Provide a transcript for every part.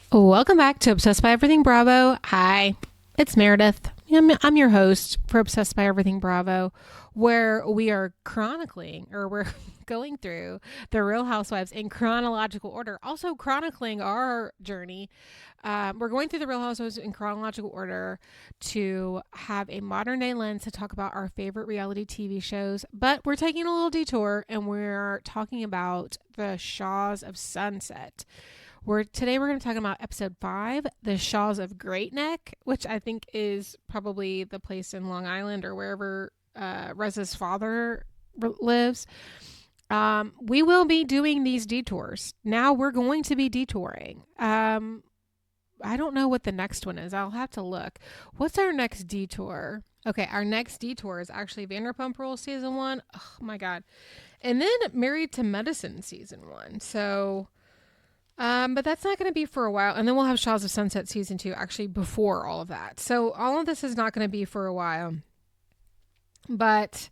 Welcome back to Obsessed by Everything Bravo. Hi, it's Meredith. I'm your host for Obsessed by Everything Bravo, where we are chronicling, or we're going through the Real Housewives in chronological order, also chronicling our journey. We're going through the Real Housewives in chronological order to have a modern day lens to talk about our favorite reality TV shows, but we're taking a little detour and we're talking about the Shahs of Sunset. Today we're going to talk about episode 5, the Shahs of Great Neck, which I think is probably the place in Long Island or wherever Reza's father lives. We will be doing these detours. Now we're going to be detouring. I don't know what the next one is. I'll have to look. What's our next detour? Okay, our next detour is actually Vanderpump Rules season 1. Oh my God. And then Married to Medicine season 1. So... but that's not going to be for a while. And then we'll have Shahs of Sunset season 2 actually before all of that. So all of this is not going to be for a while. But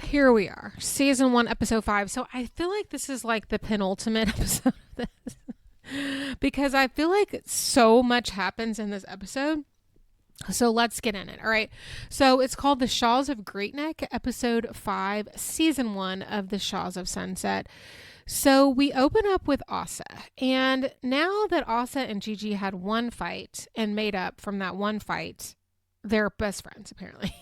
here we are. Season 1, episode 5. So I feel like this is like the penultimate episode of this. Because I feel like so much happens in this episode. So let's get in it. All right. So it's called The Shahs of Great Neck, episode 5, season 1 of The Shahs of Sunset. So we open up with Asa, and now that Asa and Gigi had one fight and made up from that one fight, they're best friends apparently.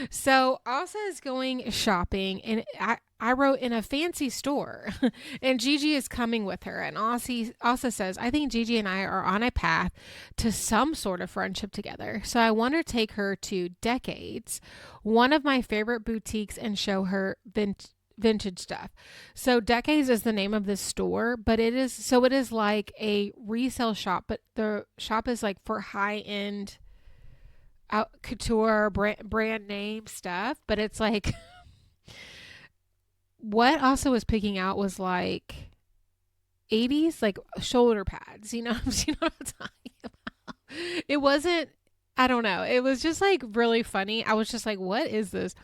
So Asa is going shopping, and I wrote in a fancy store, and Gigi is coming with her. And Asa says, I think Gigi and I are on a path to some sort of friendship together. So I want to take her to Decades, one of my favorite boutiques, and show her vintage stuff. So Decades is the name of this store, but it is like a resale shop, but the shop is like for high end couture brand name stuff, but it's like what also was picking out was like 80s like shoulder pads, you know what I'm talking about. It wasn't, I don't know, it was just like really funny. I was just like, what is this?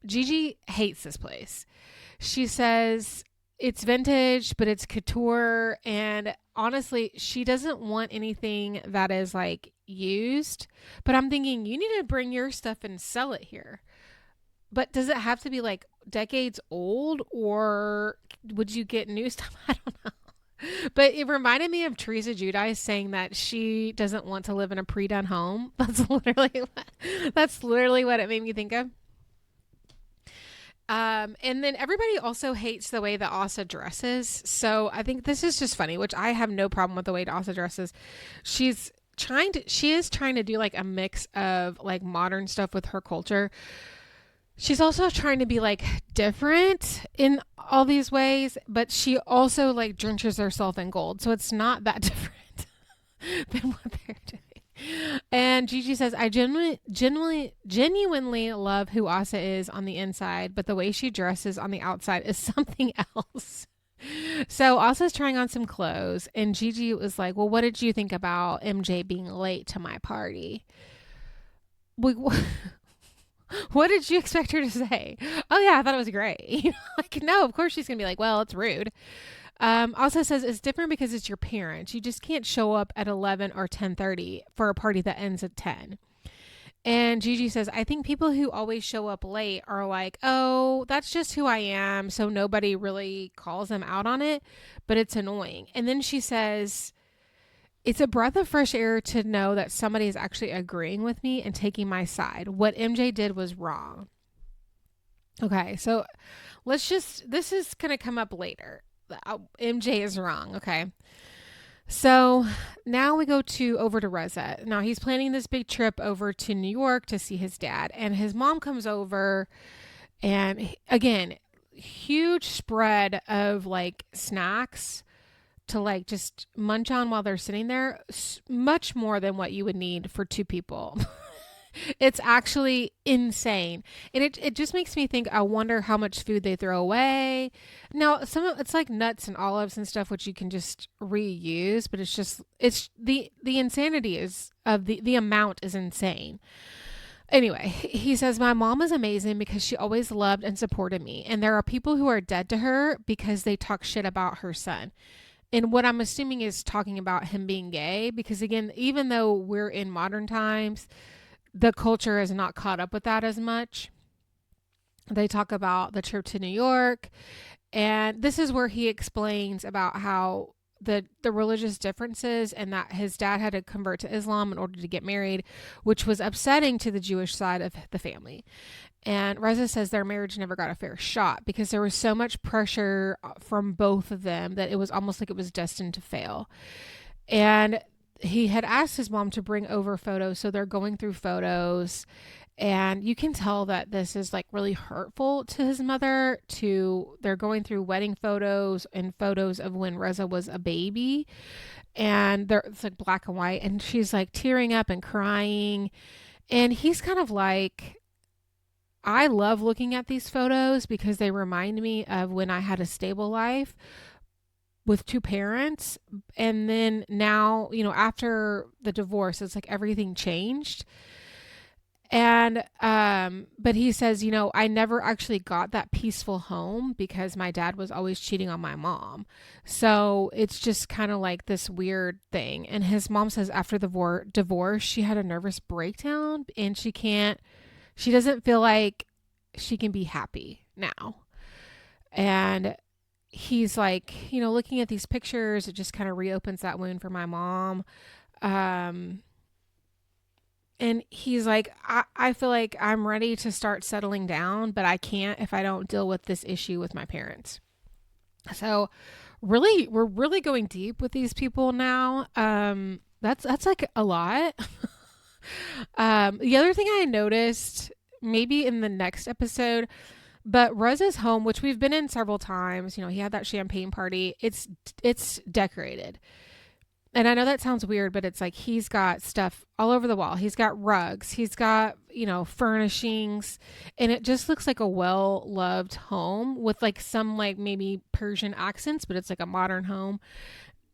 Gigi hates this place. She says it's vintage, but it's couture. And honestly, she doesn't want anything that is like used. But I'm thinking, you need to bring your stuff and sell it here. But does it have to be like decades old, or would you get new stuff? I don't know. But it reminded me of Teresa Giudice saying that she doesn't want to live in a pre-done home. That's literally what it made me think of. And then everybody also hates the way that Asa dresses. So I think this is just funny, which I have no problem with the way Asa dresses. She is trying to do like a mix of like modern stuff with her culture. She's also trying to be like different in all these ways, but she also like drenches herself in gold. So it's not that different than what they're doing. And Gigi says, I genuinely love who Asa is on the inside, but the way she dresses on the outside is something else. So Asa's trying on some clothes, and Gigi was like, well, what did you think about MJ being late to my party? What did you expect her to say? Oh yeah, I thought it was great. Like, no, of course she's going to be like, well, it's rude. Also says it's different because it's your parents. You just can't show up at 11 or 10:30 for a party that ends at 10. And Gigi says, I think people who always show up late are like, oh, that's just who I am. So nobody really calls them out on it, but it's annoying. And then she says, it's a breath of fresh air to know that somebody is actually agreeing with me and taking my side. What MJ did was wrong. Okay, so this is going to come up later. MJ is wrong. Okay. So now we go over to Reza. Now he's planning this big trip over to New York to see his dad, and his mom comes over, and again, huge spread of like snacks to like just munch on while they're sitting there. Much more than what you would need for two people. It's actually insane. And it just makes me think, I wonder how much food they throw away. Now, it's like nuts and olives and stuff, which you can just reuse, but it's the insanity is of the amount is insane. Anyway, he says, my mom is amazing because she always loved and supported me. And there are people who are dead to her because they talk shit about her son. And what I'm assuming is talking about him being gay, because again, even though we're in modern times, the culture is not caught up with that as much. They talk about the trip to New York, and this is where he explains about how the religious differences and that his dad had to convert to Islam in order to get married, which was upsetting to the Jewish side of the family. And Reza says their marriage never got a fair shot because there was so much pressure from both of them that it was almost like it was destined to fail. And he had asked his mom to bring over photos, so they're going through photos, and you can tell that this is like really hurtful to his mother. They're going through wedding photos and photos of when Reza was a baby, and it's like black and white, and she's like tearing up and crying, and he's kind of like, I love looking at these photos because they remind me of when I had a stable life with two parents. And then now, after the divorce, it's like everything changed. And, but he says, I never actually got that peaceful home because my dad was always cheating on my mom. So it's just kind of like this weird thing. And his mom says after the divorce, she had a nervous breakdown and she doesn't feel like she can be happy now. And he's like, looking at these pictures, it just kind of reopens that wound for my mom. And he's like, I feel like I'm ready to start settling down, but I can't if I don't deal with this issue with my parents. So really, we're really going deep with these people now. That's like a lot. The other thing I noticed, maybe in the next episode, but Reza's home, which we've been in several times, he had that champagne party. It's decorated. And I know that sounds weird, but it's like he's got stuff all over the wall. He's got rugs. He's got, furnishings. And it just looks like a well-loved home with like some like maybe Persian accents, but it's like a modern home.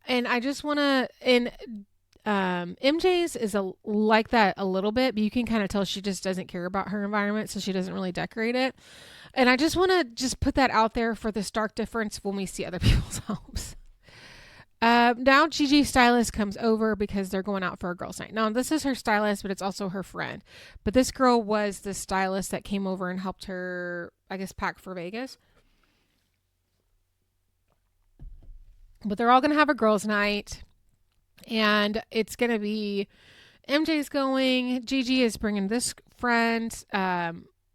And I just want to, and MJ's is like that a little bit, but you can kind of tell she just doesn't care about her environment, so she doesn't really decorate it. And I just want to just put that out there for the stark difference when we see other people's homes. Now Gigi's stylist comes over because they're going out for a girls' night. Now this is her stylist, but it's also her friend. But this girl was the stylist that came over and helped her, I guess, pack for Vegas. But they're all going to have a girls' night. And it's going to be MJ's going. Gigi is bringing this friend.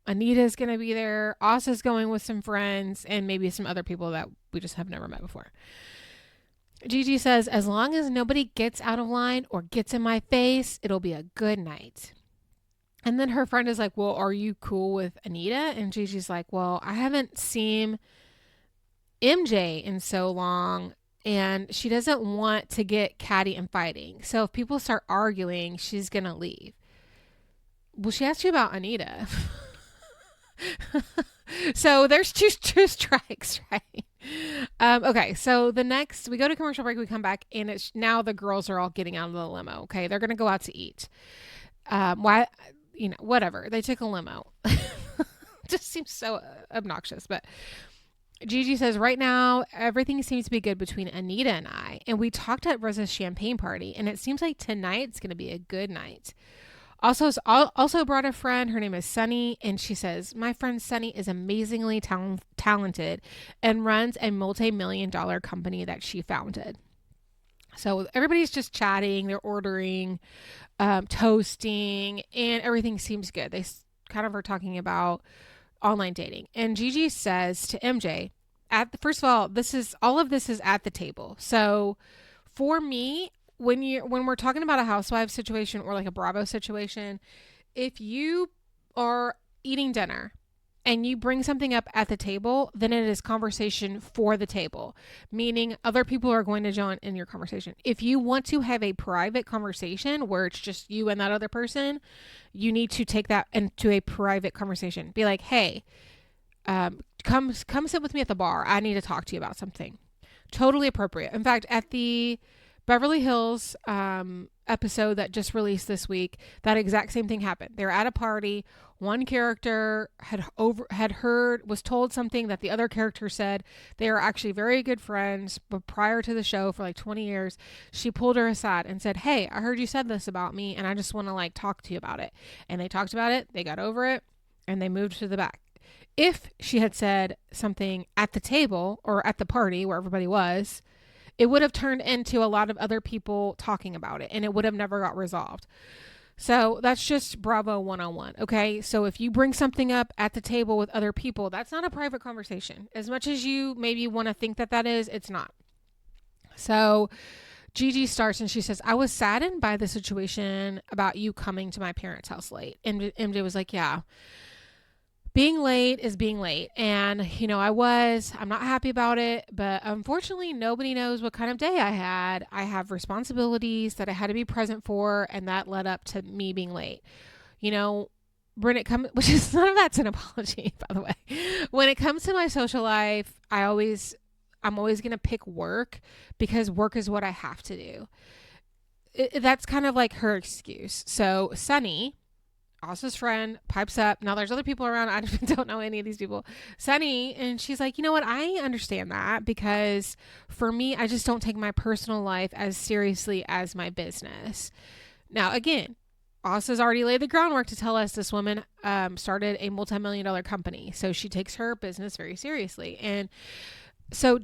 Anita's going to be there. Asa's going with some friends and maybe some other people that we just have never met before. Gigi says, as long as nobody gets out of line or gets in my face, it'll be a good night. And then her friend is like, well, are you cool with Anita? And Gigi's like, well, I haven't seen MJ in so long, and she doesn't want to get catty and fighting. So if people start arguing, she's going to leave. Well, she asked you about Anita. So there's two strikes, right? Okay, so we go to commercial break, we come back, and it's now the girls are all getting out of the limo. Okay, they're gonna go out to eat. Why, whatever. They took a limo. Just seems so obnoxious, but Gigi says right now everything seems to be good between Anita and I, and we talked at Reza's champagne party, and it seems like tonight's gonna be a good night. Also brought a friend. Her name is Sunny, and she says, my friend Sunny is amazingly talented and runs a multi-million-dollar company that she founded. So everybody's just chatting. They're ordering, toasting, and everything seems good. They kind of are talking about online dating. And Gigi says to MJ, first of all of this is at the table. So for me, when we're talking about a housewife situation or like a Bravo situation, if you are eating dinner and you bring something up at the table, then it is conversation for the table, meaning other people are going to join in your conversation. If you want to have a private conversation where it's just you and that other person, you need to take that into a private conversation. Be like, hey, come sit with me at the bar. I need to talk to you about something. Totally appropriate. In fact, at the Beverly Hills episode that just released this week, that exact same thing happened. They're at a party. One character was told something that the other character said. They are actually very good friends, but prior to the show for like 20 years, she pulled her aside and said, "Hey, I heard you said this about me and I just want to like talk to you about it." And they talked about it, they got over it, and they moved to the back. If she had said something at the table or at the party where everybody was, it would have turned into a lot of other people talking about it and it would have never got resolved. So that's just Bravo 101. Okay. So if you bring something up at the table with other people, that's not a private conversation. As much as you maybe want to think that that is, it's not. So Gigi starts and she says, "I was saddened by the situation about you coming to my parents' house late." And MJ was like, "Yeah, being late is being late. And, I'm not happy about it, but unfortunately, nobody knows what kind of day I had. I have responsibilities that I had to be present for, and that led up to me being late. When it comes, which is none of that's an apology, by the way. When it comes to my social life, I'm always going to pick work because work is what I have to do." That's kind of like her excuse. So Sunny, Asa's friend, pipes up. Now there's other people around. I don't know any of these people. Sunny, and she's like, "You know what? I understand that because for me, I just don't take my personal life as seriously as my business." Now, again, Asa's already laid the groundwork to tell us this woman started a multi-million-dollar company. So she takes her business very seriously. And so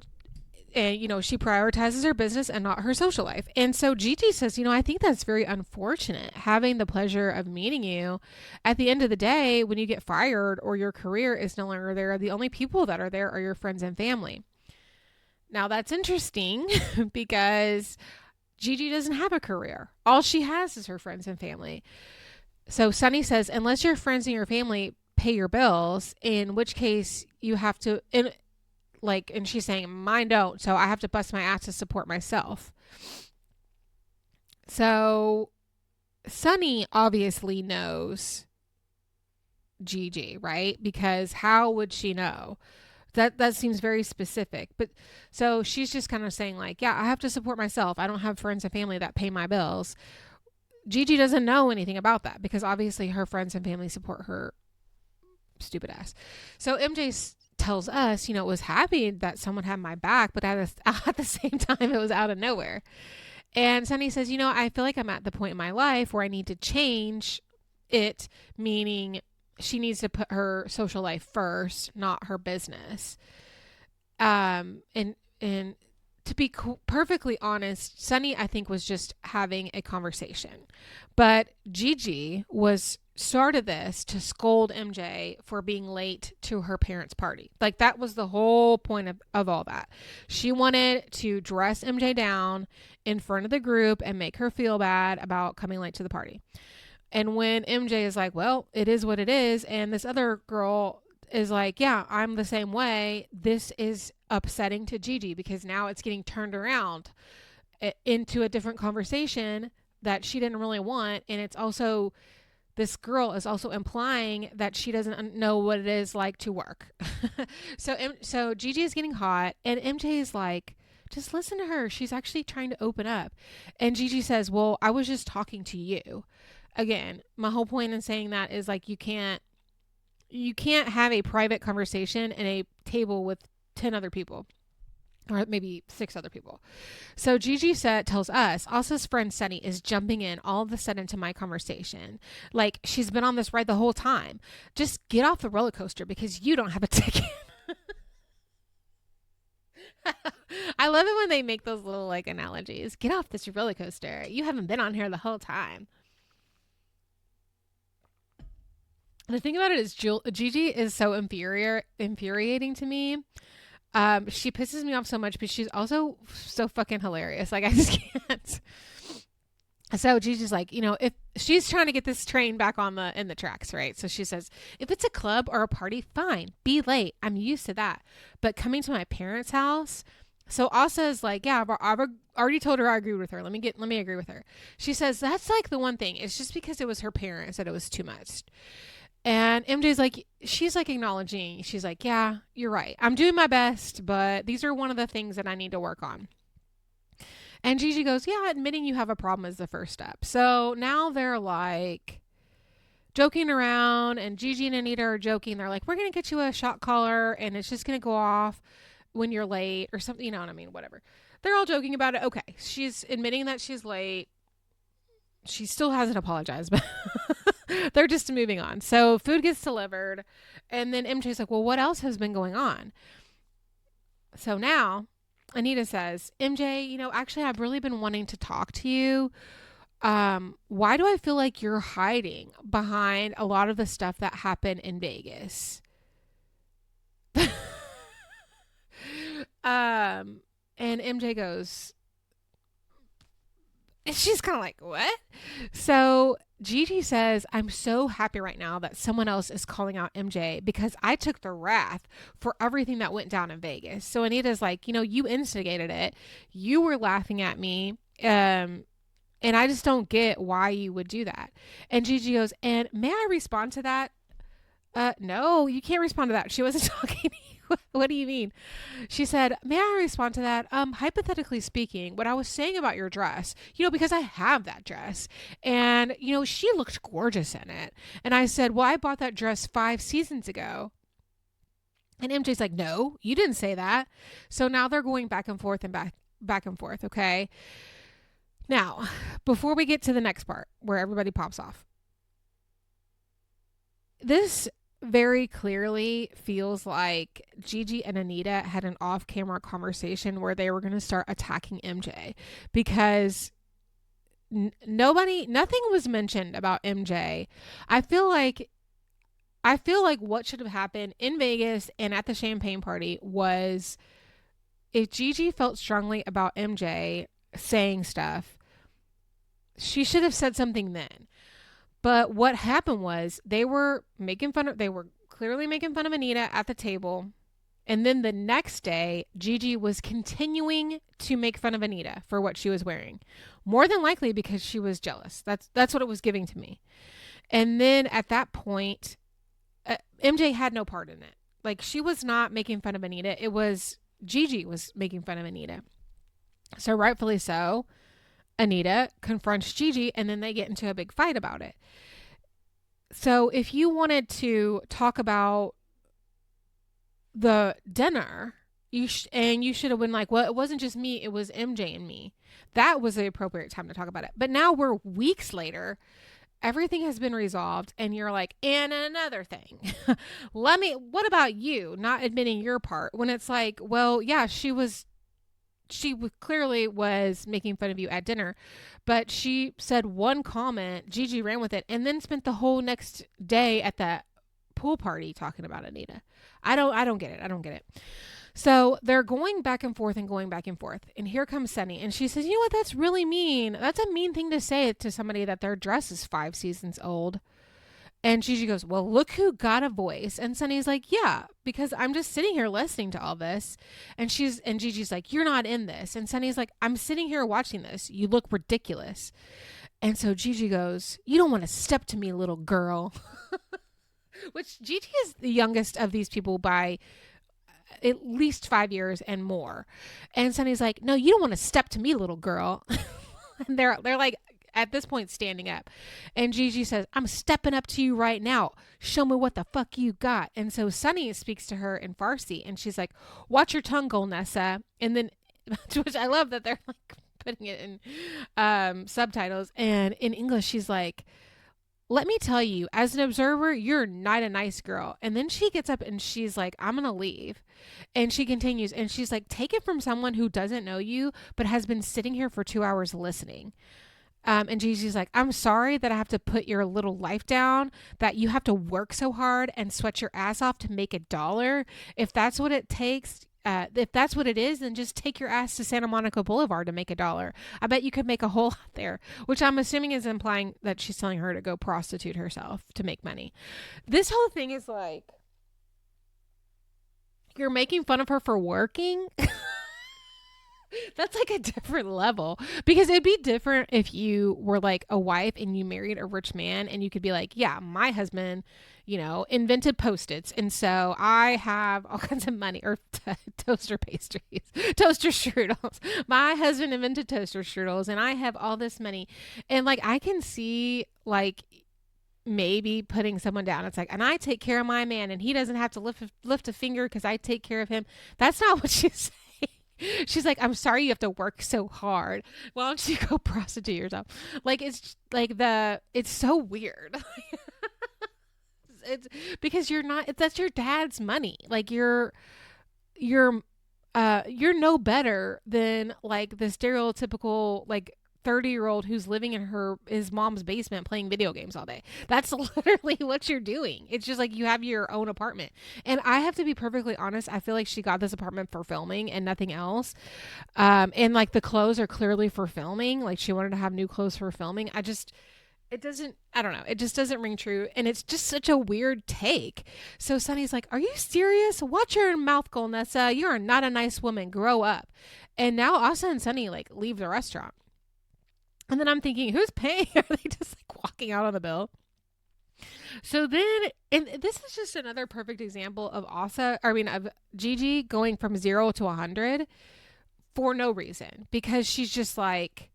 she prioritizes her business and not her social life. And so Gigi says, "I think that's very unfortunate having the pleasure of meeting you. At the end of the day, when you get fired or your career is no longer there, the only people that are there are your friends and family." Now that's interesting because Gigi doesn't have a career. All she has is her friends and family. So Sunny says, "Unless your friends and your family pay your bills, in which case you have to, and she's saying, "Mine don't, so I have to bust my ass to support myself." So Sunny obviously knows Gigi, right? Because how would she know? That seems very specific. But so she's just kind of saying like, "Yeah, I have to support myself. I don't have friends and family that pay my bills." Gigi doesn't know anything about that because obviously her friends and family support her stupid ass. So MJ tells us, was happy that someone had my back, but at the same time, it was out of nowhere. And Sunny says, "I feel like I'm at the point in my life where I need to change it," meaning she needs to put her social life first, not her business. And to be perfectly honest, Sunny, I think, was just having a conversation. But Gigi started this to scold MJ for being late to her parents' party. Like, that was the whole point of all that. She wanted to dress MJ down in front of the group and make her feel bad about coming late to the party. And when MJ is like, "Well, it is what it is," and this other girl is like, "Yeah, I'm the same way," this is upsetting to Gigi because now it's getting turned around into a different conversation that she didn't really want. And it's also, this girl is also implying that she doesn't know what it is like to work. So Gigi is getting hot and MJ is like, "Just listen to her. She's actually trying to open up." And Gigi says, "Well, I was just talking to you." Again, my whole point in saying that is like, you can't have a private conversation in a table with 10 other people, or maybe 6 other people. So Gigi tells us, Asa's friend Sunny is jumping in all of a sudden to my conversation. Like, she's been on this ride the whole time. Just get off the roller coaster because you don't have a ticket. I love it when they make those little like analogies. Get off this roller coaster. You haven't been on here the whole time. The thing about it is Gigi is so infuriating to me. She pisses me off so much, but she's also so fucking hilarious. Like, I just can't. So Gigi's like, if she's trying to get this train back in the tracks, right? So she says, "If it's a club or a party, fine, be late. I'm used to that. But coming to my parents' house." So Asa is like, "Yeah, I've already told her I agree with her. Let me agree with her." She says, "That's like the one thing. It's just because it was her parents that it was too much." And MJ's like, she's like acknowledging, she's like, "Yeah, you're right. I'm doing my best, but these are one of the things that I need to work on." And Gigi goes, "Yeah, admitting you have a problem is the first step." So now they're like joking around, and Gigi and Anita are joking. They're like, we're going to get you a shot collar and it's just going to go off when you're late or something. You know what I mean? Whatever. They're all joking about it. Okay. She's admitting that she's late. She still hasn't apologized, but they're just moving on. So food gets delivered. And then MJ's like, well, what else has been going on? So now Anita says, MJ, actually, I've really been wanting to talk to you. Why do I feel like you're hiding behind a lot of the stuff that happened in Vegas? And MJ goes, and she's kind of like, what? So Gigi says, I'm so happy right now that someone else is calling out MJ because I took the wrath for everything that went down in Vegas. So Anita's like, you instigated it. You were laughing at me. And I just don't get why you would do that. And Gigi goes, and may I respond to that? No, you can't respond to that. She wasn't talking to you. What do you mean? She said, may I respond to that? Hypothetically speaking, what I was saying about your dress, because I have that dress and, she looked gorgeous in it. And I said, well, I bought that dress 5 seasons ago. And MJ's like, no, you didn't say that. So now they're going back and forth and back and forth. Okay. Now, before we get to the next part where everybody pops off, this very clearly feels like Gigi and Anita had an off-camera conversation where they were going to start attacking MJ because nothing was mentioned about MJ. I feel like what should have happened in Vegas and at the champagne party was if Gigi felt strongly about MJ saying stuff, she should have said something then. But what happened was they were clearly making fun of Anita at the table. And then the next day, Gigi was continuing to make fun of Anita for what she was wearing. More than likely because she was jealous. That's what it was giving to me. And then at that point, MJ had no part in it. Like, she was not making fun of Anita. It was Gigi was making fun of Anita. So rightfully so, Anita confronts Gigi and then they get into a big fight about it. So if you wanted to talk about the dinner, you should have been like, well, it wasn't just me, it was MJ and me. That was the appropriate time to talk about it. But now we're weeks later, everything has been resolved and you're like, and another thing, what about you not admitting your part when it's like, well, yeah, she clearly was making fun of you at dinner, but she said one comment, Gigi ran with it, and then spent the whole next day at the pool party talking about Anita. I don't get it. So they're going back and forth and going back and forth. And here comes Sunny. And she says, you know what? That's really mean. That's a mean thing to say to somebody that their dress is 5 seasons old. And Gigi goes, well, look who got a voice. And Sunny's like, yeah, because I'm just sitting here listening to all this. And Gigi's like, you're not in this. And Sunny's like, I'm sitting here watching this. You look ridiculous. And so Gigi goes, you don't want to step to me, little girl. Which Gigi is the youngest of these people by at least 5 years and more. And Sunny's like, no, you don't want to step to me, little girl. And they're like, at this point, standing up. And Gigi says, I'm stepping up to you right now. Show me what the fuck you got. And so Sunny speaks to her in Farsi. And she's like, watch your tongue, Golnessa. And then, which I love that they're like putting it in subtitles. And in English, she's like, let me tell you, as an observer, you're not a nice girl. And then she gets up and she's like, I'm going to leave. And she continues. And she's like, take it from someone who doesn't know you, but has been sitting here for 2 hours listening. And Gigi's like, I'm sorry that I have to put your little life down, that you have to work so hard and sweat your ass off to make $1. If that's what it takes, if that's what it is, then just take your ass to Santa Monica Boulevard to make $1. I bet you could make a whole lot there, which I'm assuming is implying that she's telling her to go prostitute herself to make money. This whole thing is like, you're making fun of her for working. That's like a different level, because it'd be different if you were like a wife and you married a rich man and you could be like, yeah, my husband, invented Post-its. And so I have all kinds of money, or toaster pastries, toaster strudels. My husband invented toaster strudels and I have all this money. And like, I can see like maybe putting someone down. It's like, and I take care of my man and he doesn't have to lift a finger because I take care of him. That's not what she's saying. She's like, I'm sorry you have to work so hard. Why don't you go prostitute yourself? Like, it's like it's so weird. It's because that's your dad's money. Like you're you're no better than like the stereotypical like 30-year-old who's living in his mom's basement playing video games all day. That's literally what you're doing. It's just like you have your own apartment. And I have to be perfectly honest, I feel like she got this apartment for filming and nothing else. And like the clothes are clearly for filming. Like she wanted to have new clothes for filming. It doesn't, I don't know. It just doesn't ring true. And it's just such a weird take. So Sunny's like, are you serious? Watch your mouth, Golnessa. You are not a nice woman. Grow up. And now Asa and Sunny like leave the restaurant. And then I'm thinking, who's paying? Are they just like walking out on the bill? So then, and this is just another perfect example of of Gigi going from 0 to 100 for no reason. Because she's just like,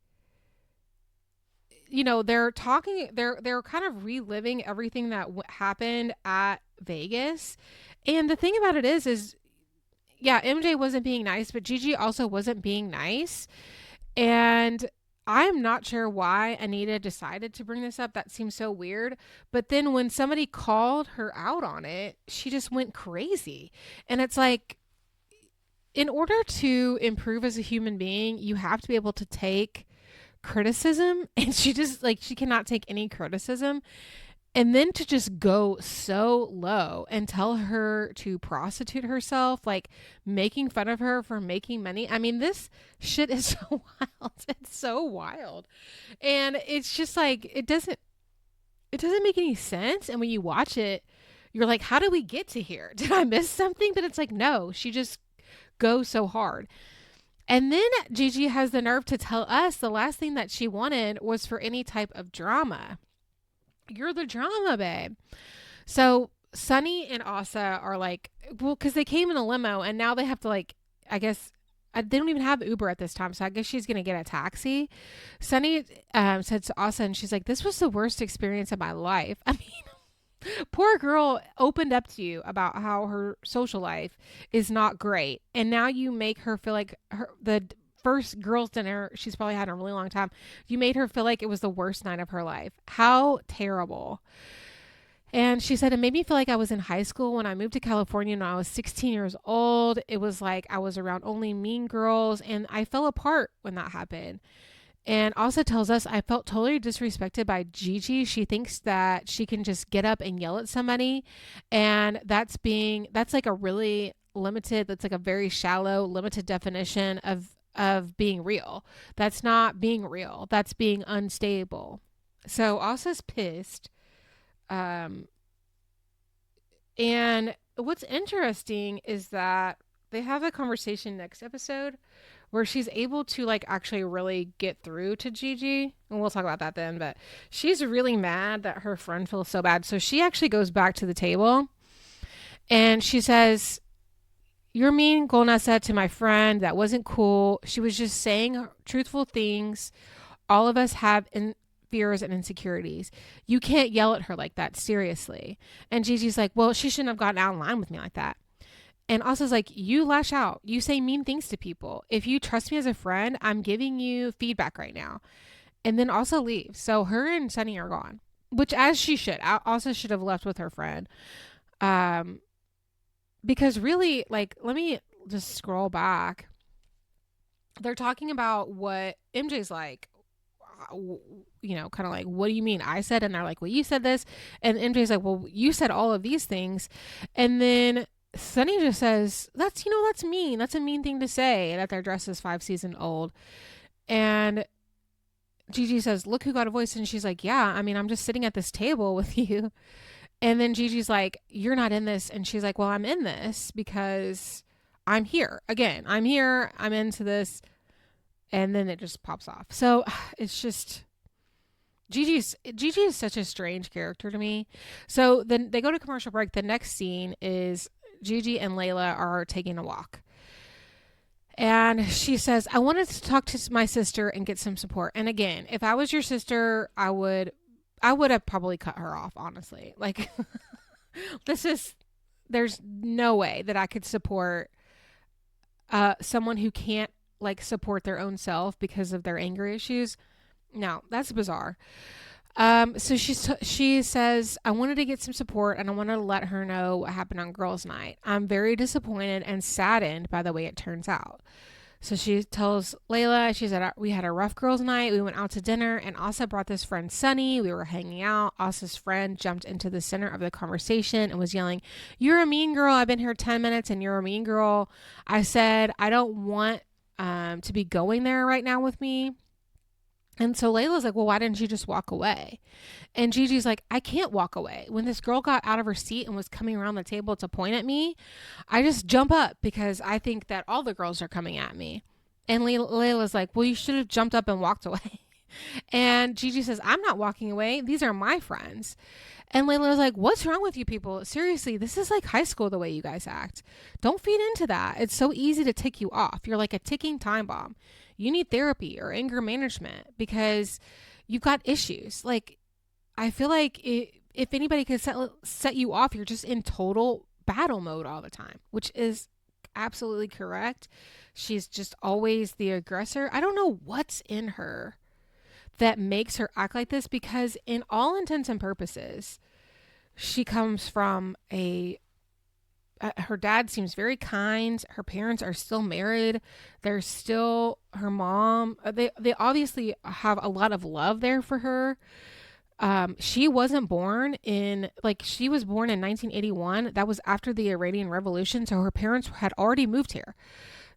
they're kind of reliving everything that happened at Vegas. And the thing about it is yeah, MJ wasn't being nice, but Gigi also wasn't being nice. And I'm not sure why Anita decided to bring this up. That seems so weird. But then when somebody called her out on it, she just went crazy. And it's like, in order to improve as a human being, you have to be able to take criticism, and she cannot take any criticism, and then to just go so low and tell her to prostitute herself, like making fun of her for making money. I mean, this shit is so wild. It's so wild. And it's just like it doesn't make any sense. And when you watch it, you're like, how did we get to here? Did I miss something? But it's like, no, she just goes so hard. And then Gigi has the nerve to tell us the last thing that she wanted was for any type of drama. You're the drama, babe. So Sunny and Asa are like, well, because they came in a limo and now they have to like, I guess, they don't even have Uber at this time. So I guess she's going to get a taxi. Sunny said to Asa, and she's like, this was the worst experience of my life. I mean, poor girl opened up to you about how her social life is not great. And now you make her feel like the first girls' dinner she's probably had in a really long time, you made her feel like it was the worst night of her life. How terrible. And she said, it made me feel like I was in high school when I moved to California when I was 16 years old. It was like I was around only mean girls, and I fell apart when that happened. And also tells us, I felt totally disrespected by Gigi. She thinks that she can just get up and yell at somebody. And that's like a really limited, that's like a very shallow, limited definition of being real. That's not being real. That's being unstable. So Asa's pissed. And what's interesting is that they have a conversation next episode where she's able to like actually really get through to Gigi. And we'll talk about that then, but she's really mad that her friend feels so bad. So she actually goes back to the table and she says, you're mean, Golna said to my friend. That wasn't cool. She was just saying truthful things. All of us have fears and insecurities. You can't yell at her like that. Seriously. And Gigi's like, well, she shouldn't have gotten out of line with me like that. And also like, you lash out. You say mean things to people. If you trust me as a friend, I'm giving you feedback right now. And then also leave. So her and Sunny are gone, which as she should. Also should have left with her friend. Because really, like, let me just scroll back. They're talking about what MJ's like, kind of like, what do you mean I said? And they're like, well, you said this. And MJ's like, well, you said all of these things. And then Sunny just says, that's mean. That's a mean thing to say, that their dress is 5 seasons old. And Gigi says, look who got a voice. And she's like, yeah, I mean, I'm just sitting at this table with you. And then Gigi's like, you're not in this. And she's like, well, I'm in this because I'm here. Again, I'm here. I'm into this. And then it just pops off. So it's just, Gigi is such a strange character to me. So then they go to commercial break. The next scene is Gigi and Layla are taking a walk. And she says, I wanted to talk to my sister and get some support. And again, if I was your sister, I would I would have probably cut her off, honestly. Like, this is, there's no way that I could support someone who can't like support their own self because of their anger issues. No, that's bizarre. So she says, I wanted to get some support and I wanted to let her know what happened on girls' night. I'm very disappointed and saddened by the way it turns out. So she tells Layla, she said, we had a rough girls' night. We went out to dinner and Asa brought this friend, Sunny. We were hanging out. Asa's friend jumped into the center of the conversation and was yelling, you're a mean girl. I've been here 10 minutes and you're a mean girl. I said, I don't want to be going there right now with me. And so Layla's like, well, why didn't you just walk away? And Gigi's like, I can't walk away. When this girl got out of her seat and was coming around the table to point at me, I just jump up because I think that all the girls are coming at me. And Layla's like, well, you should have jumped up and walked away. And Gigi says, I'm not walking away. These are my friends. And Layla's like, what's wrong with you people? Seriously, this is like high school the way you guys act. Don't feed into that. It's so easy to tick you off. You're like a ticking time bomb. You need therapy or anger management because you've got issues. Like, I feel like if anybody could set you off, you're just in total battle mode all the time, which is absolutely correct. She's just always the aggressor. I don't know what's in her that makes her act like this because in all intents and purposes, she comes from her dad seems very kind. Her parents are still married. They're still her mom. They obviously have a lot of love there for her. She wasn't born she was born in 1981. That was after the Iranian Revolution. So her parents had already moved here.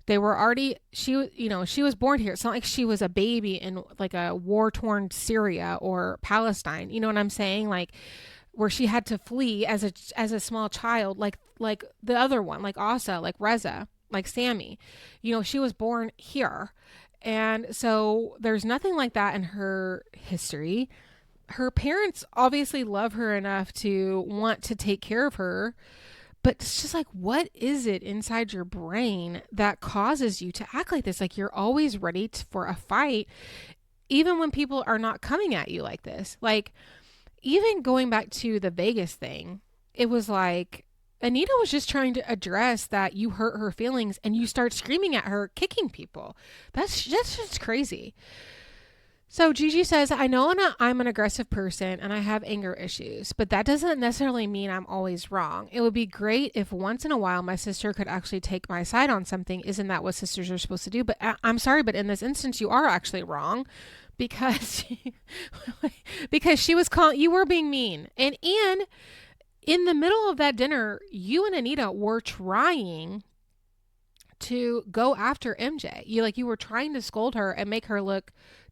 They were already, she was born here. It's not like she was a baby in like a war-torn Syria or Palestine. You know what I'm saying? Like where she had to flee as a small child, like the other one, like Asa, like Reza, like Sammy. She was born here. And so there's nothing like that in her history. Her parents obviously love her enough to want to take care of her. But it's just like, what is it inside your brain that causes you to act like this? Like you're always ready for a fight, even when people are not coming at you like this. Like even going back to the Vegas thing, it was like Anita was just trying to address that you hurt her feelings and you start screaming at her, kicking people. That's just crazy. So Gigi says, I know I'm an aggressive person and I have anger issues, but that doesn't necessarily mean I'm always wrong. It would be great if once in a while my sister could actually take my side on something. Isn't that what sisters are supposed to do? But I'm sorry, but in this instance, you are actually wrong because she was calling, you were being mean. And in the middle of that dinner, you and Anita were trying to go after MJ. You were trying to scold her and make her look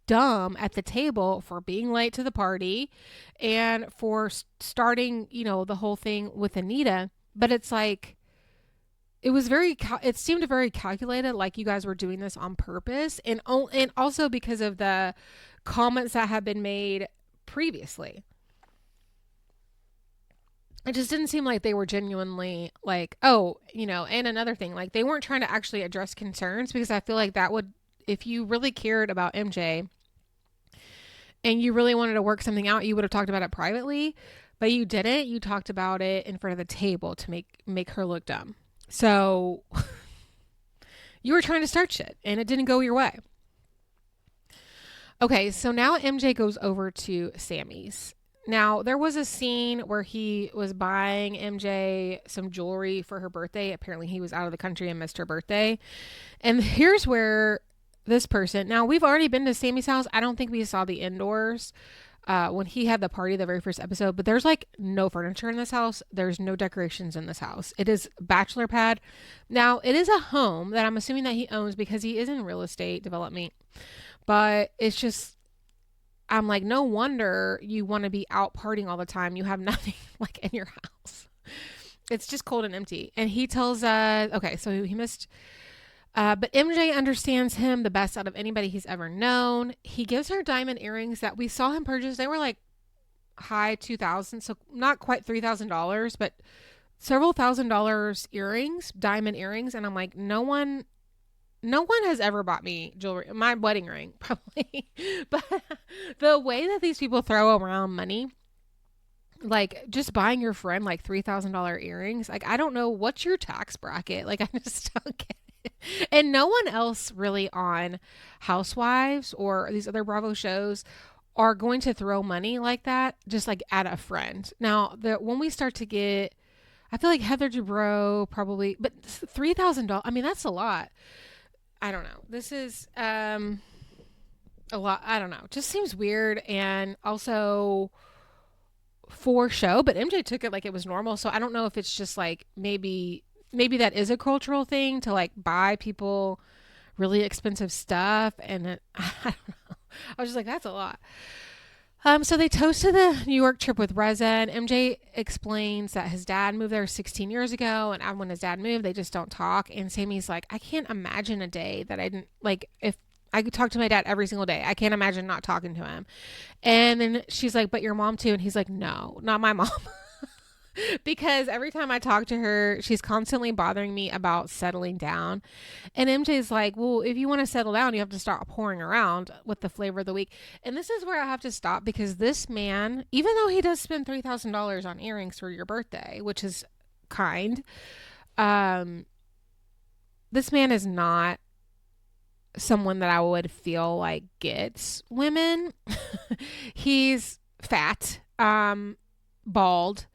dumb at the table for being late to the party and for starting, the whole thing with Anita. But it's like, it seemed very calculated, like you guys were doing this on purpose. And also because of the comments that had been made previously. It just didn't seem like they were genuinely like, and another thing, like they weren't trying to actually address concerns because I feel like that would, if you really cared about MJ and you really wanted to work something out, you would have talked about it privately, but you didn't. You talked about it in front of the table to make her look dumb. So you were trying to start shit and it didn't go your way. Okay, so now MJ goes over to Sammy's. Now, there was a scene where he was buying MJ some jewelry for her birthday. Apparently, he was out of the country and missed her birthday. And here's where this person... Now, we've already been to Sammy's house. I don't think we saw the indoors when he had the party, the very first episode. But there's, no furniture in this house. There's no decorations in this house. It is bachelor pad. Now, it is a home that I'm assuming that he owns because he is in real estate development. But it's just... I'm like, no wonder you want to be out partying all the time. You have nothing in your house. It's just cold and empty. And he tells okay, so he missed, but MJ understands him the best out of anybody he's ever known. He gives her diamond earrings that we saw him purchase. They were high 2000, so not quite $3,000, but several $1,000 earrings, diamond earrings. And I'm like, no one no one has ever bought me jewelry, my wedding ring, probably. But the way that these people throw around money, like just buying your friend like $3,000 earrings, like I don't know what's your tax bracket. Like I just don't get it. And no one else really on Housewives or these other Bravo shows are going to throw money like that, just like at a friend. Now, when we start to get, I feel like Heather Dubrow probably, but $3,000. I mean, that's a lot. I don't know. This is a lot. I don't know. Just seems weird, and also for show. But MJ took it like it was normal, so I don't know if it's just like maybe that is a cultural thing to like buy people really expensive stuff, and then, I don't know. I was just like, that's a lot. So they toasted the New York trip with Reza, and MJ explains that his dad moved there 16 years ago, and when his dad moved, they just don't talk. And Sammy's like, I can't imagine a day that I didn't, like, if I could talk to my dad every single day, I can't imagine not talking to him. And then she's like, but your mom too? And he's like, no, not my mom. Because every time I talk to her, she's constantly bothering me about settling down. And MJ's like, well, if you want to settle down, you have to start pouring around with the flavor of the week. And this is where I have to stop, because this man, even though he does spend $3,000 on earrings for your birthday, which is kind, um, this man is not someone that I would feel like gets women. He's fat, bald,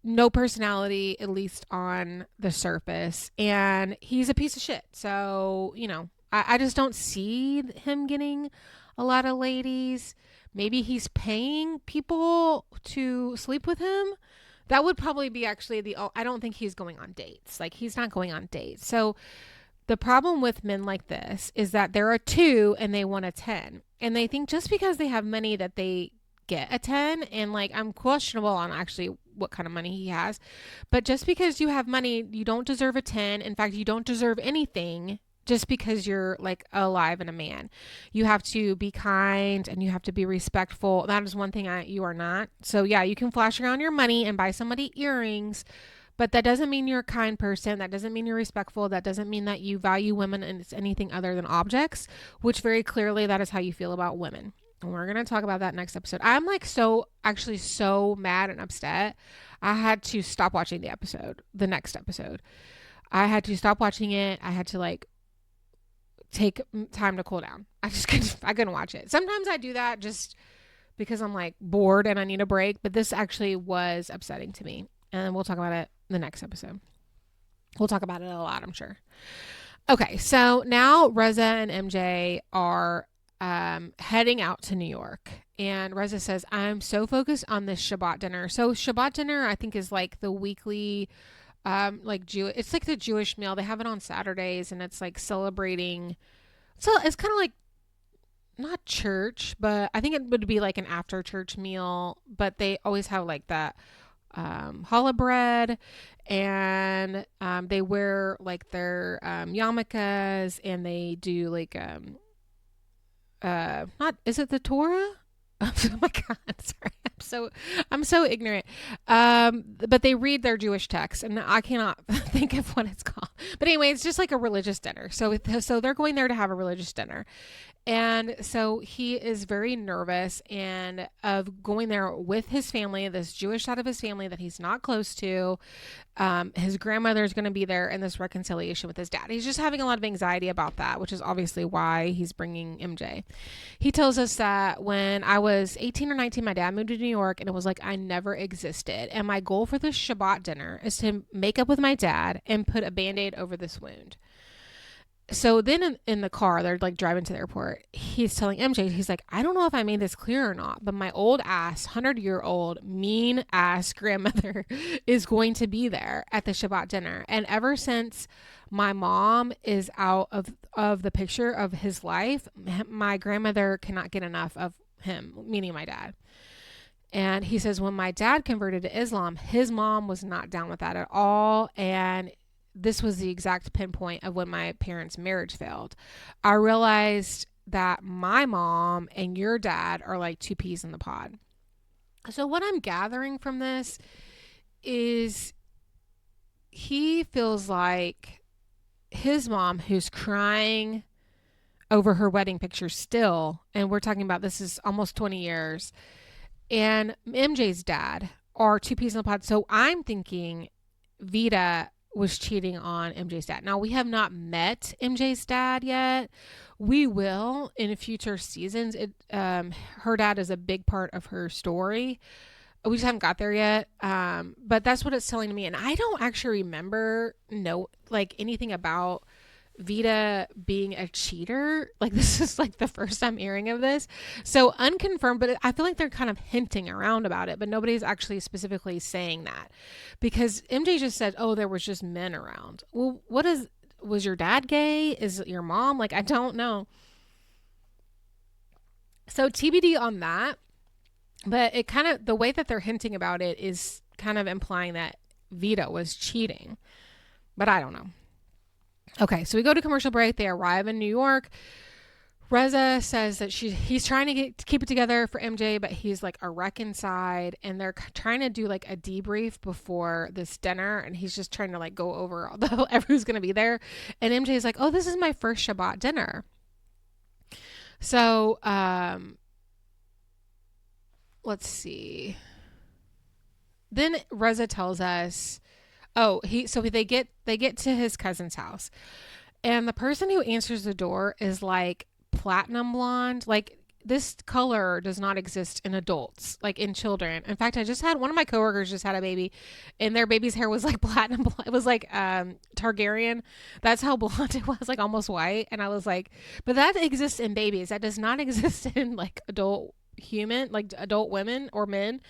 no personality, at least on the surface, and he's a piece of shit. So, I just don't see him getting a lot of ladies. Maybe he's paying people to sleep with him. That would probably be actually I don't think he's going on dates. Like, he's not going on dates. So the problem with men like this is that they're a 2 and they want a 10. And they think just because they have money that they get a 10. And like, I'm questionable on actually what kind of money he has. But just because you have money, you don't deserve a 10. In fact, you don't deserve anything just because you're like alive and a man. You have to be kind and you have to be respectful. That is one thing you are not. So yeah, you can flash around your money and buy somebody earrings, but that doesn't mean you're a kind person. That doesn't mean you're respectful. That doesn't mean that you value women and it's anything other than objects, which very clearly that is how you feel about women. And we're going to talk about that next episode. I'm like actually so mad and upset. I had to stop watching the next episode. I had to stop watching it. I had to like take time to cool down. I couldn't watch it. Sometimes I do that just because I'm like bored and I need a break, but this actually was upsetting to me. And we'll talk about it the next episode. We'll talk about it a lot, I'm sure. Okay, so now Reza and MJ are heading out to New York. And Reza says, I'm so focused on this Shabbat dinner. So Shabbat dinner, I think, is like the weekly, it's like the Jewish meal. They have it on Saturdays, and it's like celebrating. So it's kind of like not church, but I think it would be like an after church meal. But they always have like that challah bread, and they wear like their yarmulkes, and they do like not, is it the Torah? Oh my God, sorry. I'm so ignorant. But they read their Jewish texts, and I cannot think of what it's called. But anyway, it's just like a religious dinner. So they're going there to have a religious dinner. And so he is very nervous and of going there with his family, this Jewish side of his family that he's not close to. His grandmother is going to be there in this reconciliation with his dad. He's just having a lot of anxiety about that, which is obviously why he's bringing MJ. He tells us that when I was 18 or 19, my dad moved to New York, and it was like I never existed. And my goal for this Shabbat dinner is to make up with my dad and put a Band-Aid over this wound. So then in the car, they're like driving to the airport. He's telling MJ, he's like, I don't know if I made this clear or not, but my old ass, 100-year-old, mean ass grandmother is going to be there at the Shabbat dinner. And ever since my mom is out of the picture of his life, my grandmother cannot get enough of him, meaning my dad. And he says when my dad converted to Islam, his mom was not down with that at all. And this was the exact pinpoint of when my parents' marriage failed. I realized that my mom and your dad are like two peas in the pod. So what I'm gathering from this is he feels like his mom, who's crying over her wedding picture still, and we're talking about this is almost 20 years, and MJ's dad are two peas in a pod. So I'm thinking Vida was cheating on MJ's dad. Now, we have not met MJ's dad yet. We will in future seasons. Her dad is a big part of her story. We just haven't got there yet. But that's what it's telling me. And I don't actually remember like anything about Vida being a cheater. Like, this is like the first I'm hearing of this. So unconfirmed, but I feel like they're kind of hinting around about it, but nobody's actually specifically saying that, because MJ just said, oh, there was just men around. Well, was your dad gay? Is your mom? Like, I don't know. So TBD on that, but it kind of, the way that they're hinting about it is kind of implying that Vida was cheating, but I don't know. Okay, so we go to commercial break. They arrive in New York. Reza says that he's trying to keep it together for MJ, but he's like a wreck inside, and they're trying to do like a debrief before this dinner, and he's just trying to like go over everyone's gonna be there, and MJ's like, "Oh, this is my first Shabbat dinner." So, let's see. Then Reza tells us, oh, they get to his cousin's house, and the person who answers the door is like platinum blonde. Like, this color does not exist in adults, like in children. In fact, I just had one of my coworkers just had a baby, and their baby's hair was like platinum blonde. It was like Targaryen. That's how blonde it was, like almost white. And I was like, but that exists in babies. That does not exist in like adult women or men.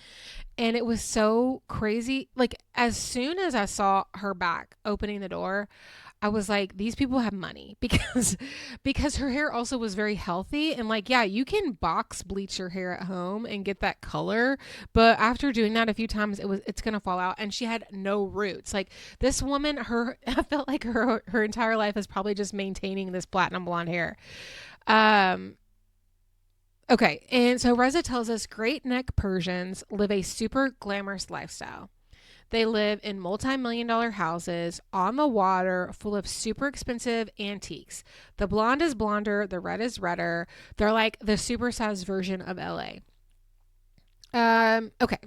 And it was so crazy. Like, as soon as I saw her back opening the door, I was like, these people have money, because her hair also was very healthy, and like, yeah, you can box bleach your hair at home and get that color, but after doing that a few times, it's gonna fall out. And she had no roots. Like, this woman, I felt like her entire life is probably just maintaining this platinum blonde hair. Um, Okay, and so Reza tells us Great Neck Persians live a super glamorous lifestyle. They live in multi-million dollar houses on the water full of super expensive antiques. The blonde is blonder, the red is redder. They're like the supersized version of LA. Okay.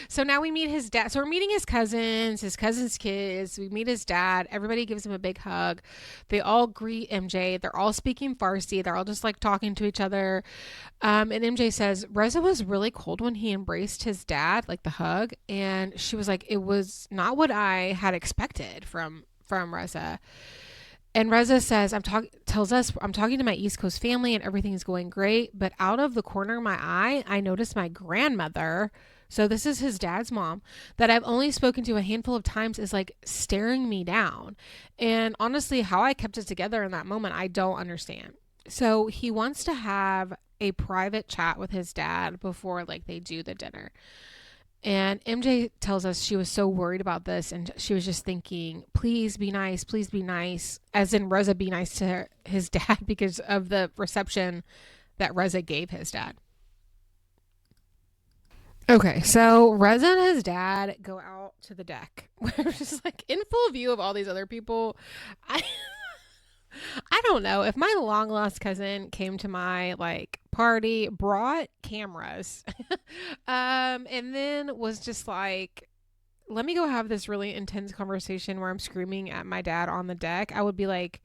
So now we meet his dad. So we're meeting his cousin's kids. We meet his dad. Everybody gives him a big hug. They all greet MJ. They're all speaking Farsi. They're all just like talking to each other. And MJ says, Reza was really cold when he embraced his dad, like the hug. And she was like, it was not what I had expected from Reza. And Reza says, tells us, I'm talking to my East Coast family and everything is going great. But out of the corner of my eye, I noticed my grandmother. So this is his dad's mom, that I've only spoken to a handful of times, is like staring me down. And honestly, how I kept it together in that moment, I don't understand. So he wants to have a private chat with his dad before like they do the dinner. And MJ tells us she was so worried about this, and she was just thinking, please be nice, as in Reza be nice to his dad, because of the reception that Reza gave his dad. Okay, so Reza and his dad go out to the deck. We're just like in full view of all these other people. I I don't know if my long lost cousin came to my like party, brought cameras, and then was just like, let me go have this really intense conversation where I'm screaming at my dad on the deck. I would be like,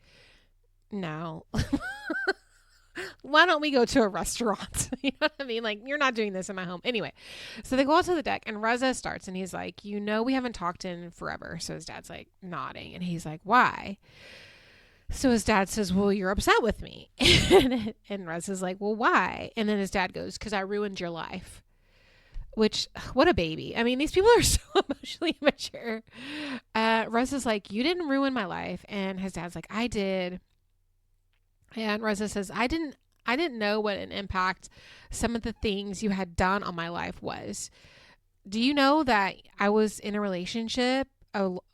no. Why don't we go to a restaurant? You know what I mean? Like, you're not doing this in my home. Anyway, so they go out to the deck, and Reza starts, and he's like, we haven't talked in forever. So his dad's like nodding, and he's like, why? So his dad says, well, you're upset with me. And Reza's like, well, why? And then his dad goes, because I ruined your life. Which, what a baby. I mean, these people are so emotionally immature. Reza's like, you didn't ruin my life. And his dad's like, I did. And Reza says, I didn't know what an impact some of the things you had done on my life was. Do you know that I was in a relationship?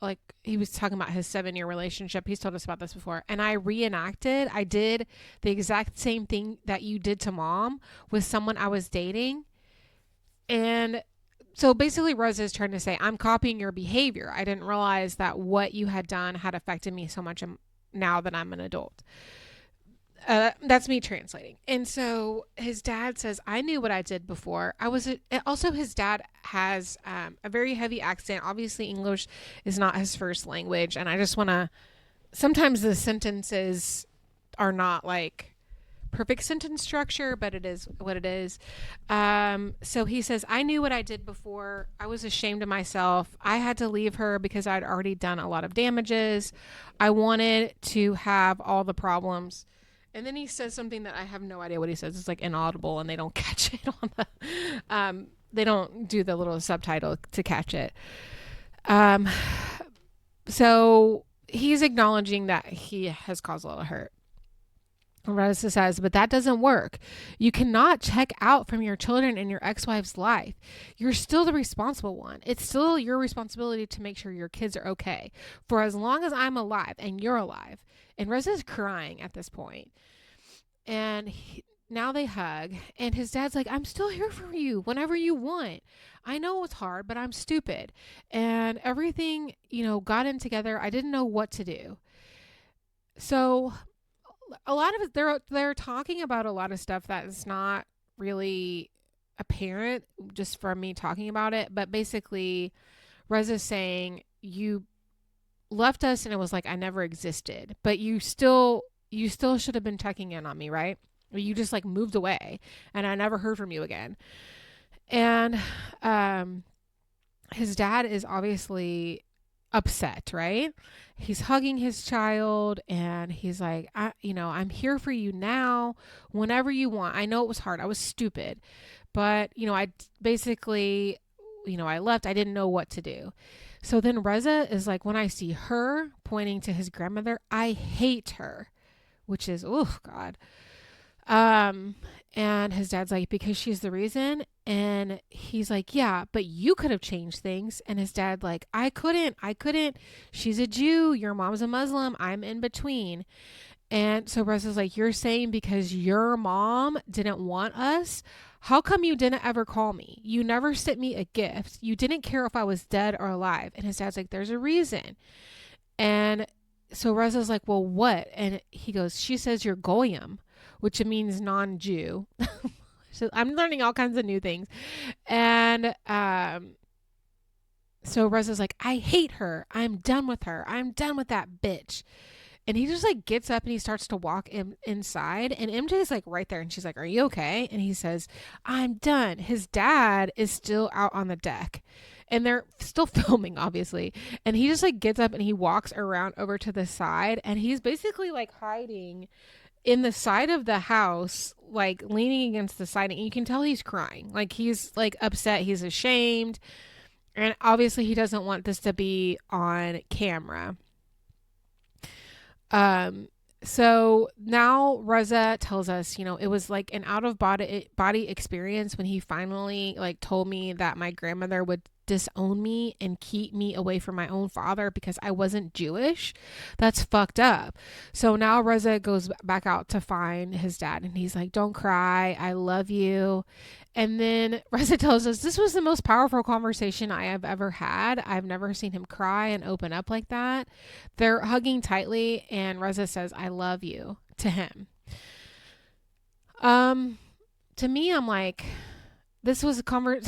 Like, he was talking about his 7-year relationship. He's told us about this before. And I did the exact same thing that you did to mom with someone I was dating. And so basically Reza is trying to say, I'm copying your behavior. I didn't realize that what you had done had affected me so much now that I'm an adult. That's me translating. And so his dad says, I knew what I did before. Also, his dad has a very heavy accent. Obviously, English is not his first language. And I just want to, sometimes the sentences are not like perfect sentence structure, but it is what it is. So he says, I knew what I did before. I was ashamed of myself. I had to leave her because I'd already done a lot of damages. I wanted to have all the problems. And then he says something that I have no idea what he says. It's like inaudible, and they don't catch it on the. They don't do the little subtitle to catch it. Um, so he's acknowledging that he has caused a lot of hurt. Reza says, but that doesn't work. You cannot check out from your children and your ex-wife's life. You're still the responsible one. It's still your responsibility to make sure your kids are okay for as long as I'm alive and you're alive. And Reza's crying at this point. And now they hug. And his dad's like, I'm still here for you whenever you want. I know it's hard, but I'm stupid. And everything, got in together. I didn't know what to do. So a lot of it, they're talking about a lot of stuff that is not really apparent just from me talking about it. But basically, Reza's saying, you left us and it was like I never existed, but you still should have been checking in on me, right? You just like moved away and I never heard from you again. And his dad is obviously upset, right? He's hugging his child and he's like, I'm here for you now, whenever you want. I know it was hard. I was stupid, but I basically, I left. I didn't know what to do. So then Reza is like, when I see her, pointing to his grandmother, I hate her, which is, oh God. And his dad's like, because she's the reason. And he's like, yeah, but you could have changed things. And his dad like, I couldn't. She's a Jew. Your mom's a Muslim. I'm in between. And so Reza's like, you're saying because your mom didn't want us? How come you didn't ever call me? You never sent me a gift. You didn't care if I was dead or alive. And his dad's like, there's a reason. And so Reza's like, well, what? And he goes, she says you're goyim, which means non-Jew. So I'm learning all kinds of new things. And so Reza's like, I hate her. I'm done with her. I'm done with that bitch. And he just like gets up and he starts to walk inside. And MJ's like right there. And she's like, are you okay? And he says, I'm done. His dad is still out on the deck. And they're still filming, obviously. And he just like gets up and he walks around over to the side. And he's basically like hiding in the side of the house, like leaning against the side. And you can tell he's crying. Like he's like upset. He's ashamed. And obviously he doesn't want this to be on camera. So now Reza tells us, it was like an out of body experience when he finally like told me that my grandmother would disown me and keep me away from my own father because I wasn't Jewish. That's fucked up. So now Reza goes back out to find his dad and he's like, don't cry. I love you. And then Reza tells us this was the most powerful conversation I have ever had. I've never seen him cry and open up like that. They're hugging tightly and Reza says, I love you to him. To me, I'm like, this was a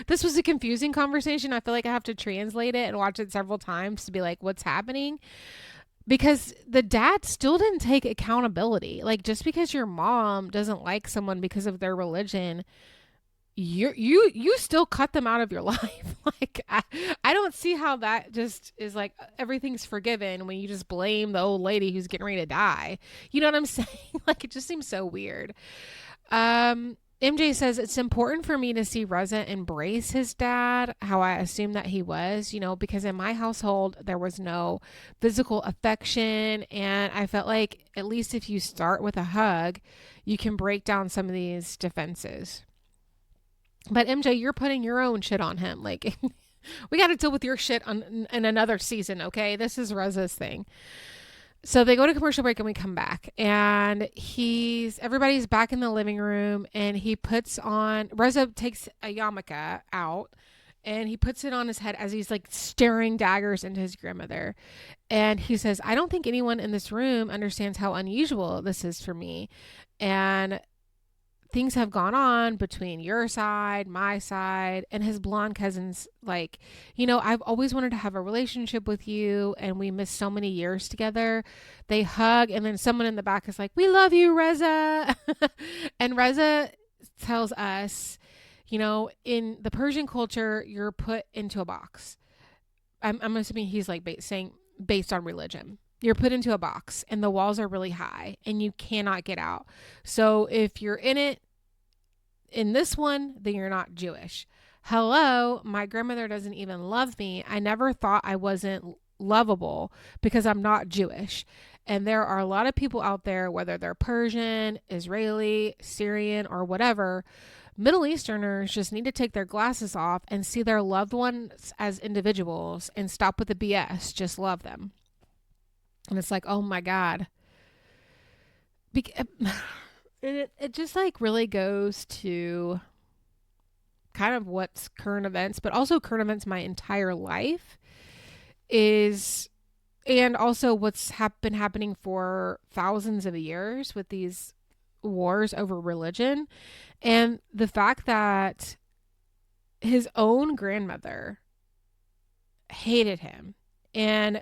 this was a confusing conversation. I feel like I have to translate it and watch it several times to be like, what's happening? Because the dad still didn't take accountability. Like, just because your mom doesn't like someone because of their religion, you still cut them out of your life. Like, I don't see how that just is like everything's forgiven when you just blame the old lady who's getting ready to die. You know what I'm saying? Like, it just seems so weird. MJ says it's important for me to see Reza embrace his dad, how I assume that he was, because in my household, there was no physical affection. And I felt like at least if you start with a hug, you can break down some of these defenses. But MJ, you're putting your own shit on him. Like, we got to deal with your shit in another season, okay? This is Reza's thing. So they go to commercial break and we come back and everybody's back in the living room and Reza takes a yarmulke out and he puts it on his head as he's like staring daggers into his grandmother. And he says, I don't think anyone in this room understands how unusual this is for me. And things have gone on between your side, my side, and his blonde cousins. Like, I've always wanted to have a relationship with you, and we missed so many years together. They hug, and then someone in the back is like, we love you, Reza. And Reza tells us, in the Persian culture, you're put into a box. I'm assuming he's like saying based on religion. You're put into a box, and the walls are really high, and you cannot get out. So if you're in this one, then you're not Jewish. Hello, my grandmother doesn't even love me. I never thought I wasn't lovable because I'm not Jewish. And there are a lot of people out there, whether they're Persian, Israeli, Syrian, or whatever, Middle Easterners just need to take their glasses off and see their loved ones as individuals and stop with the BS. Just love them. And it's like, oh my God. It just like really goes to kind of what's current events, but also current events my entire life is, and also what's been happening for thousands of years with these wars over religion. And the fact that his own grandmother hated him and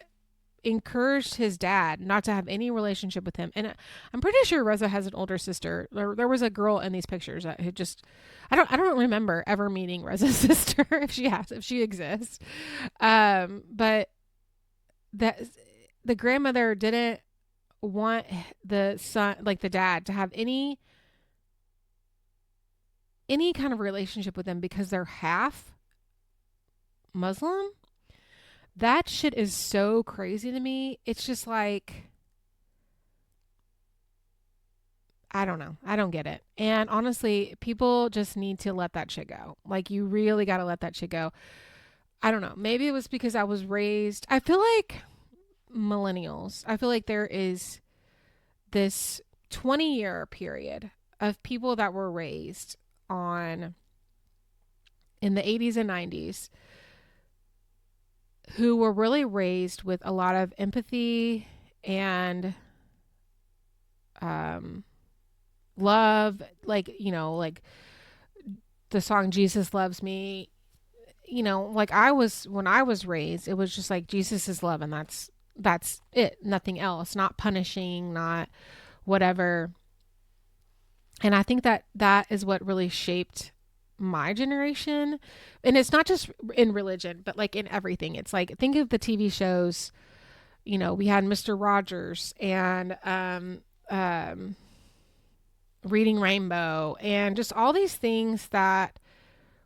encouraged his dad not to have any relationship with him. And I'm pretty sure Reza has an older sister. There was a girl in these pictures that had just, I don't remember ever meeting Reza's sister if she exists. But that the grandmother didn't want the son, like the dad, to have any kind of relationship with them because they're half Muslim. That shit is so crazy to me. It's just like, I don't know. I don't get it. And honestly, people just need to let that shit go. Like, you really got to let that shit go. I don't know. Maybe it was because I was raised. I feel like millennials, I feel like there is this 20-year period of people that were raised in the 80s and 90s who were really raised with a lot of empathy and love, like the song Jesus Loves Me, like when I was raised, it was just like Jesus is love, and that's it, nothing else, not punishing, not whatever. And I think that is what really shaped my generation. And it's not just in religion, but like in everything. It's like, think of the TV shows, we had Mr. Rogers and Reading Rainbow and just all these things that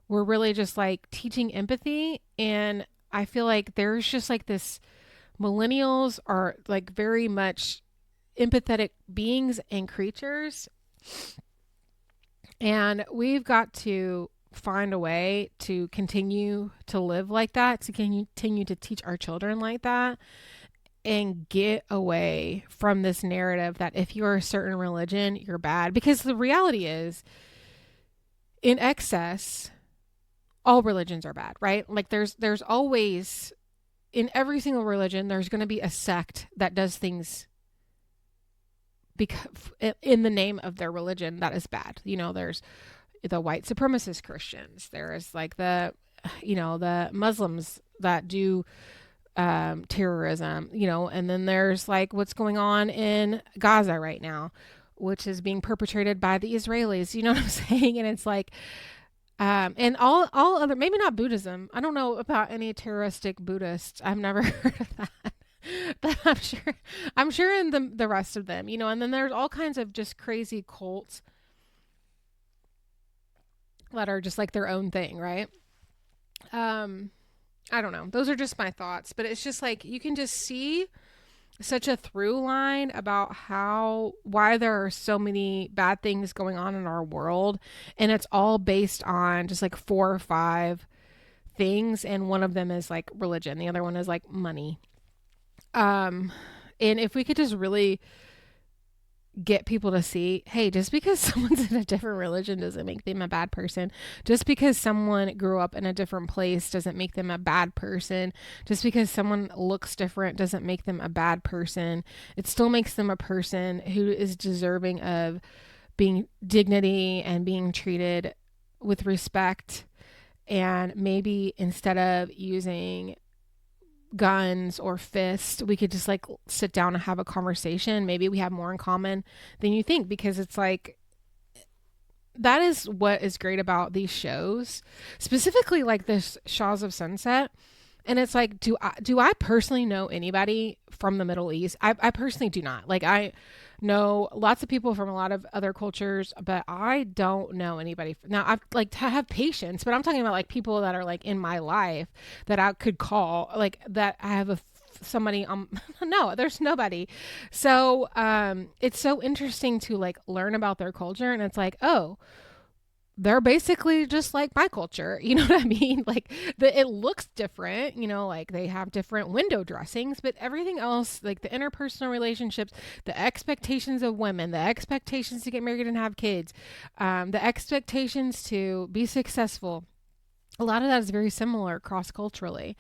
were really just like teaching empathy. And I feel like there's just like this, millennials are like very much empathetic beings and creatures. And we've got to find a way to continue to live like that, to continue to teach our children like that, and get away from this narrative that if you're a certain religion, you're bad. Because the reality is, in excess, all religions are bad, right? Like there's always, in every single religion, there's going to be a sect that does things because in the name of their religion that is bad. There's the white supremacist Christians. There's like the Muslims that do terrorism, and then there's like what's going on in Gaza right now, which is being perpetrated by the Israelis. You know what I'm saying? And it's like, and all other, maybe not Buddhism. I don't know about any terroristic Buddhists. I've never heard of that. But I'm sure in the rest of them, and then there's all kinds of just crazy cults that are just like their own thing, right? I don't know. Those are just my thoughts, but it's just like, you can just see such a through line about why there are so many bad things going on in our world. And it's all based on just like 4 or 5 things. And one of them is like religion. The other one is like money. And if we could just really get people to see, hey, just because someone's in a different religion doesn't make them a bad person. Just because someone grew up in a different place doesn't make them a bad person. Just because someone looks different doesn't make them a bad person. It still makes them a person who is deserving of being dignity and being treated with respect. And maybe instead of using guns or fists, we could just like sit down and have a conversation. Maybe we have more in common than you think, because it's like that is what is great about these shows, specifically like this Shahs of Sunset. And it's like, do I personally know anybody from the Middle East? I personally do not. Like, I know lots of people from a lot of other cultures, but I don't know anybody. Now, I've like to have patience, but I'm talking about like people that are like in my life that I could call, like that I have somebody no, there's nobody. So it's so interesting to like learn about their culture, and it's like, oh, they're basically just like my culture. You know what I mean? Like it looks different, like they have different window dressings, but everything else, like the interpersonal relationships, the expectations of women, the expectations to get married and have kids, the expectations to be successful, a lot of that is very similar cross culturally.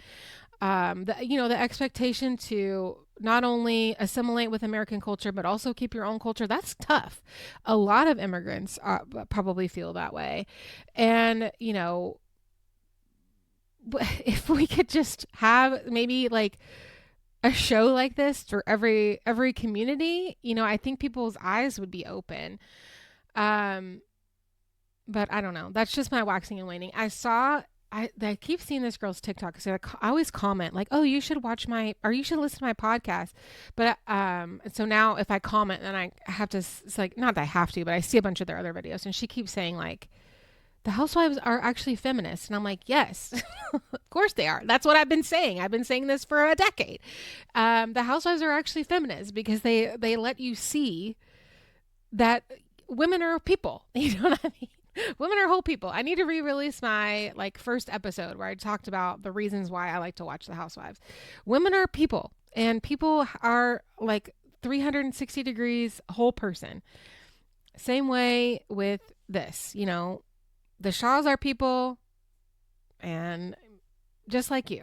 The expectation to not only assimilate with American culture, but also keep your own culture. That's tough. A lot of immigrants probably feel that way. And, if we could just have maybe like a show like this for every community, I think people's eyes would be open. Um, but I don't know. That's just my waxing and waning. I keep seeing this girl's TikTok. So I always comment like, "Oh, you should watch or you should listen to my podcast." But so now if I comment, then I have to. It's like not that I have to, but I see a bunch of their other videos, and she keeps saying like, "The housewives are actually feminists," and I'm like, "Yes, of course they are. That's what I've been saying. I've been saying this for a decade. The housewives are actually feminists because they let you see that women are people." You know what I mean? Women are whole people. I need to re-release my like first episode where I talked about the reasons why I like to watch The Housewives. Women are people, and people are like 360 degrees whole person. Same way with this, the Shaws are people, and just like you.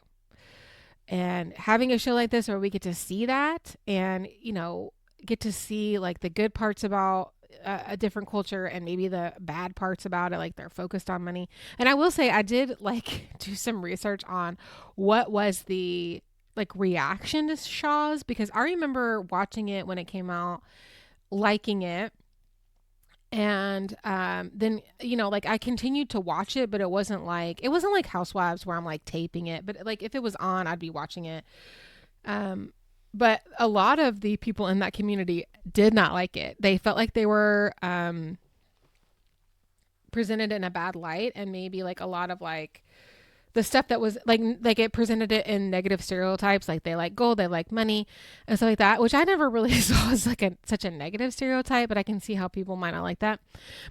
And having a show like this where we get to see that, and get to see like the good parts about a different culture, and maybe the bad parts about it, like they're focused on money. And I will say I did like do some research on what was the like reaction to Shaw's, because I remember watching it when it came out, liking it, and then like I continued to watch it, but it wasn't like Housewives where I'm like taping it, but like if it was on, I'd be watching it. But a lot of the people in that community did not like it. They felt like they were presented in a bad light, and maybe like a lot of like the stuff that was like it presented it in negative stereotypes, like they like gold, they like money, and stuff like that, which I never really saw as like such a negative stereotype, but I can see how people might not like that.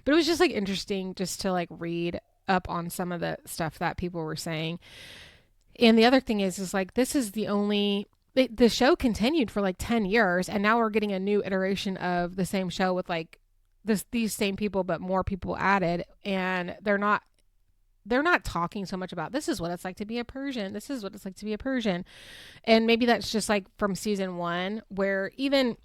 But it was just like interesting just to like read up on some of the stuff that people were saying. And the other thing is like this is the show continued for like 10 years, and now we're getting a new iteration of the same show with like these same people, but more people added, and they're not talking so much about this is what it's like to be a Persian. This is what it's like to be a Persian. And maybe that's just like from season 1, where even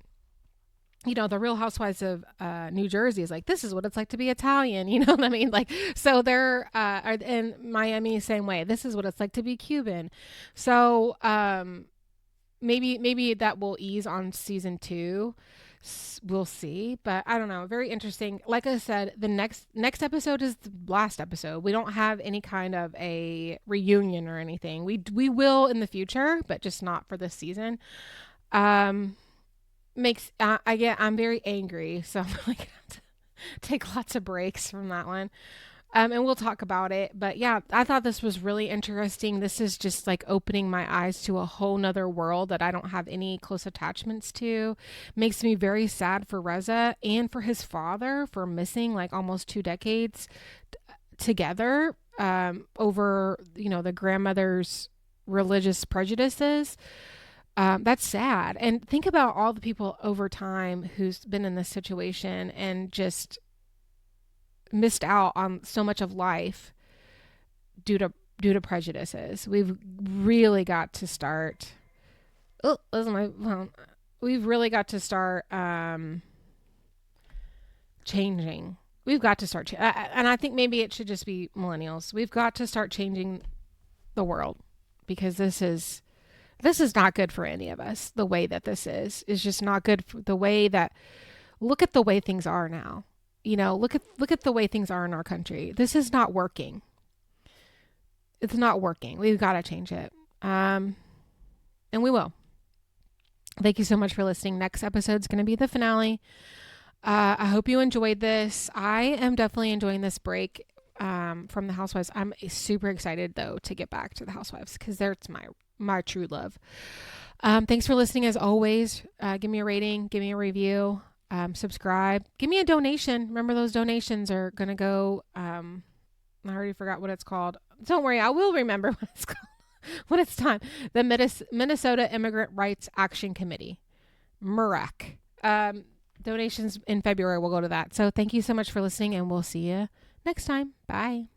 the Real Housewives of New Jersey is like, this is what it's like to be Italian. You know what I mean? Like, so they're in Miami, same way. This is what it's like to be Cuban. So maybe that will ease on season 2. We'll see, but I don't know. Very interesting. Like I said, the next episode is the last episode. We don't have any kind of a reunion or anything. We will in the future, but just not for this season. I'm very angry, so I'm like have to take lots of breaks from that one. And we'll talk about it. But yeah, I thought this was really interesting. This is just like opening my eyes to a whole nother world that I don't have any close attachments to. Makes me very sad for Reza and for his father for missing like almost 2 decades together over, the grandmother's religious prejudices. That's sad. And think about all the people over time who's been in this situation and just missed out on so much of life due to prejudices. We've really got to start. Oh, listen, my phone. We've really got to start changing. We've got to start, and I think maybe it should just be millennials. We've got to start changing the world because this is not good for any of us. The way that this is just not good for the way that. Look at the way things are now. You know, look at the way things are in our country. This is not working. It's not working. We've got to change it. And we will. Thank you so much for listening. Next episode is going to be the finale. I hope you enjoyed this. I am definitely enjoying this break from the Housewives. I'm super excited though to get back to the Housewives because that's my true love. Thanks for listening as always. Give me a rating, give me a review, subscribe, give me a donation. Remember those donations are going to go, I already forgot what it's called. Don't worry, I will remember what it's called when it's time. The Minnesota Immigrant Rights Action Committee, MIRAC. Donations in February will go to that. So thank you so much for listening and we'll see you next time. Bye.